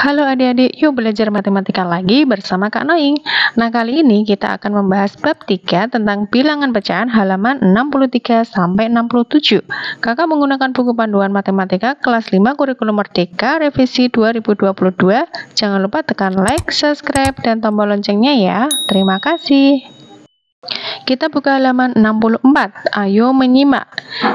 Halo adik-adik, yuk belajar matematika lagi bersama Kak Noing. Nah, kali ini kita akan membahas bab 3 tentang bilangan pecahan halaman 63 sampai 67. Kakak menggunakan buku panduan matematika kelas 5 kurikulum Merdeka revisi 2022. Jangan lupa tekan like, subscribe, dan tombol loncengnya ya. Terima kasih. Kita buka halaman 64. Ayo menyimak.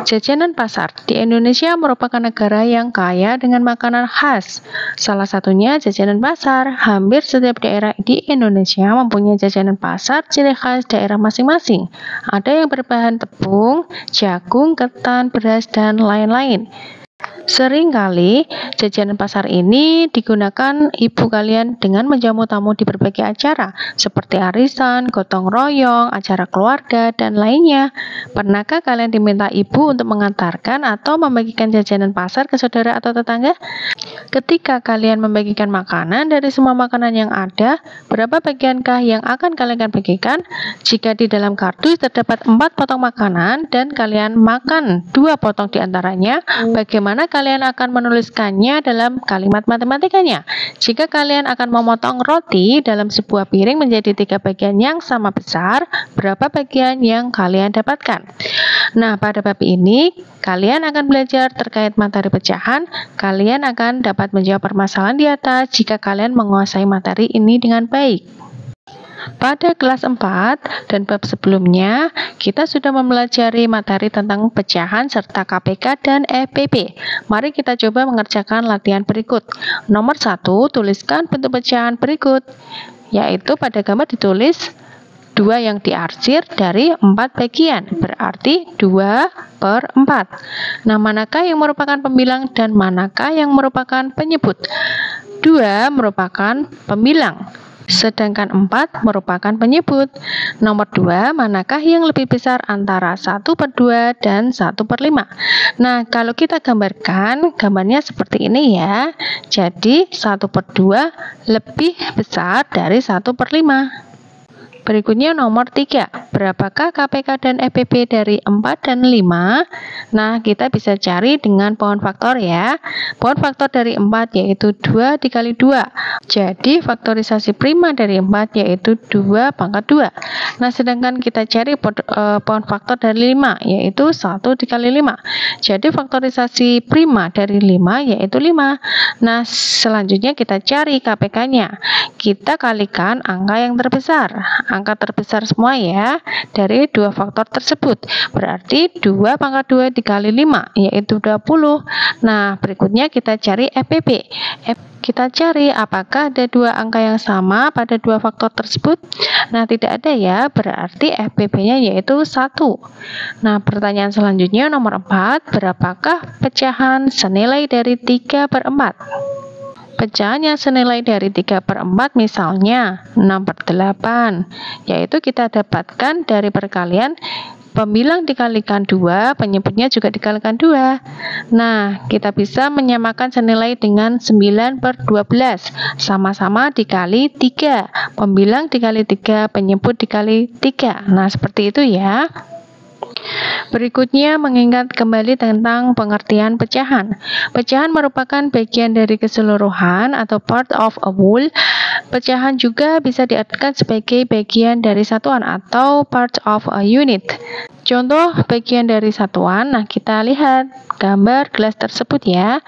Jajanan pasar di Indonesia merupakan negara yang kaya dengan makanan khas. Salah satunya jajanan pasar. Hampir setiap daerah di Indonesia mempunyai jajanan pasar ciri khas daerah masing-masing. Ada yang berbahan tepung, jagung, ketan, beras, dan lain-lain. Seringkali jajanan pasar ini digunakan ibu kalian dengan menjamu tamu di berbagai acara seperti arisan, gotong royong, acara keluarga, dan lainnya. Pernahkah kalian diminta ibu untuk mengantarkan atau membagikan jajanan pasar ke saudara atau tetangga? Ketika kalian membagikan makanan dari semua makanan yang ada, berapa bagiankah yang akan kalian bagikan? Jika di dalam kardus terdapat 4 potong makanan dan kalian makan 2 potong diantaranya, bagaimana kalian akan menuliskannya dalam kalimat matematikanya? Jika kalian akan memotong roti dalam sebuah piring menjadi 3 bagian yang sama besar, berapa bagian yang kalian dapatkan? Nah, pada bab ini kalian akan belajar terkait materi pecahan. Kalian akan dapat menjawab permasalahan di atas jika kalian menguasai materi ini dengan baik. Pada kelas 4 dan bab sebelumnya, kita sudah mempelajari materi tentang pecahan serta KPK dan FPP. Mari kita coba mengerjakan latihan berikut. Nomor 1, tuliskan bentuk pecahan berikut, yaitu pada gambar ditulis 2 yang diarsir dari 4 bagian, berarti 2/4. Nah, manakah yang merupakan pembilang dan manakah yang merupakan penyebut? 2 merupakan pembilang, sedangkan 4 merupakan penyebut. Nomor 2, manakah yang lebih besar antara 1/2 dan 1/5? Nah, kalau kita gambarkan, gambarnya seperti ini ya. Jadi 1/2 lebih besar dari 1/5. Berikutnya nomor 3, berapakah KPK dan FPP dari 4 dan 5? Nah, kita bisa cari dengan pohon faktor ya. Pohon faktor dari 4 yaitu 2 dikali 2. Jadi, faktorisasi prima dari 4 yaitu 2/2. Nah, sedangkan kita cari pohon faktor dari 5 yaitu 1 dikali 5. Jadi, faktorisasi prima dari 5 yaitu 5. Nah, selanjutnya kita cari KPK-nya. Kita kalikan angka yang terbesar. Angka terbesar semua ya dari 2 faktor tersebut. Berarti 2/2 dikali 5 yaitu 20. Nah, berikutnya kita cari FPP. Kita cari apakah ada 2 angka yang sama pada 2 faktor tersebut. Nah, tidak ada ya, berarti FPP-nya yaitu 1. Nah, pertanyaan selanjutnya nomor 4, berapakah pecahan senilai dari 3/4? Pecahan yang senilai dari 3/4 misalnya 6/8, yaitu kita dapatkan dari perkalian pembilang dikalikan 2, penyebutnya juga dikalikan 2. Nah, kita bisa menyamakan senilai dengan 9/12, sama-sama dikali 3. Pembilang dikali 3, penyebut dikali 3. Nah, seperti itu ya. Berikutnya, mengingat kembali tentang pengertian pecahan. Pecahan merupakan bagian dari keseluruhan atau part of a whole. Pecahan juga bisa diartikan sebagai bagian dari satuan atau part of a unit. Contoh bagian dari satuan, nah kita lihat gambar gelas tersebut ya.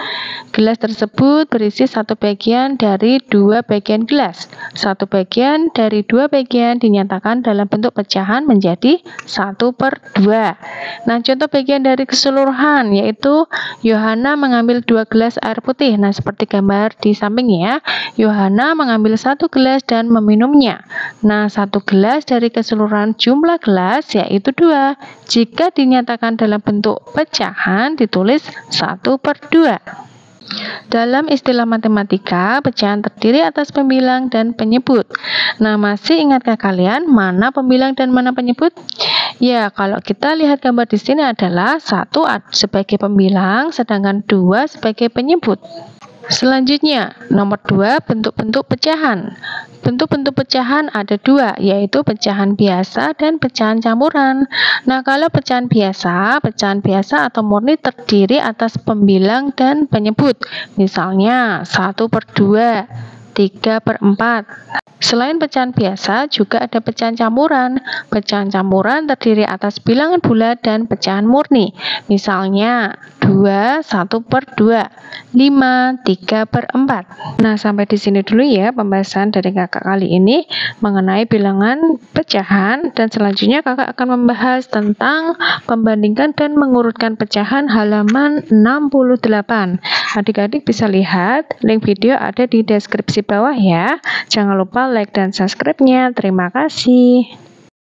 Gelas tersebut berisi 1 bagian dari 2 bagian gelas. 1 bagian dari 2 bagian dinyatakan dalam bentuk pecahan menjadi 1/2. Nah, contoh bagian dari keseluruhan yaitu Yohana mengambil 2 gelas air putih. Nah, seperti gambar di samping ya. Yohana mengambil 1 gelas dan meminumnya. Nah, 1 gelas dari keseluruhan jumlah gelas yaitu 2. Jika dinyatakan dalam bentuk pecahan ditulis 1/2. Dalam istilah matematika, pecahan terdiri atas pembilang dan penyebut. Nah, masih ingatkah kalian mana pembilang dan mana penyebut? Ya, kalau kita lihat gambar di sini adalah 1 sebagai pembilang, sedangkan 2 sebagai penyebut. Selanjutnya, nomor 2, bentuk-bentuk pecahan. Bentuk-bentuk pecahan ada 2, yaitu pecahan biasa dan pecahan campuran. Nah, kalau pecahan biasa atau murni terdiri atas pembilang dan penyebut. Misalnya, 1/2, 3/4. Selain pecahan biasa, juga ada pecahan campuran. Pecahan campuran terdiri atas bilangan bulat dan pecahan murni. Misalnya, 2, 1/2, 5, 3/4. Nah, sampai di sini dulu ya pembahasan dari kakak kali ini mengenai bilangan pecahan, dan selanjutnya kakak akan membahas tentang membandingkan dan mengurutkan pecahan halaman 68. Adik-adik bisa lihat link video ada di deskripsi bawah ya. Jangan lupa like dan subscribe-nya. Terima kasih.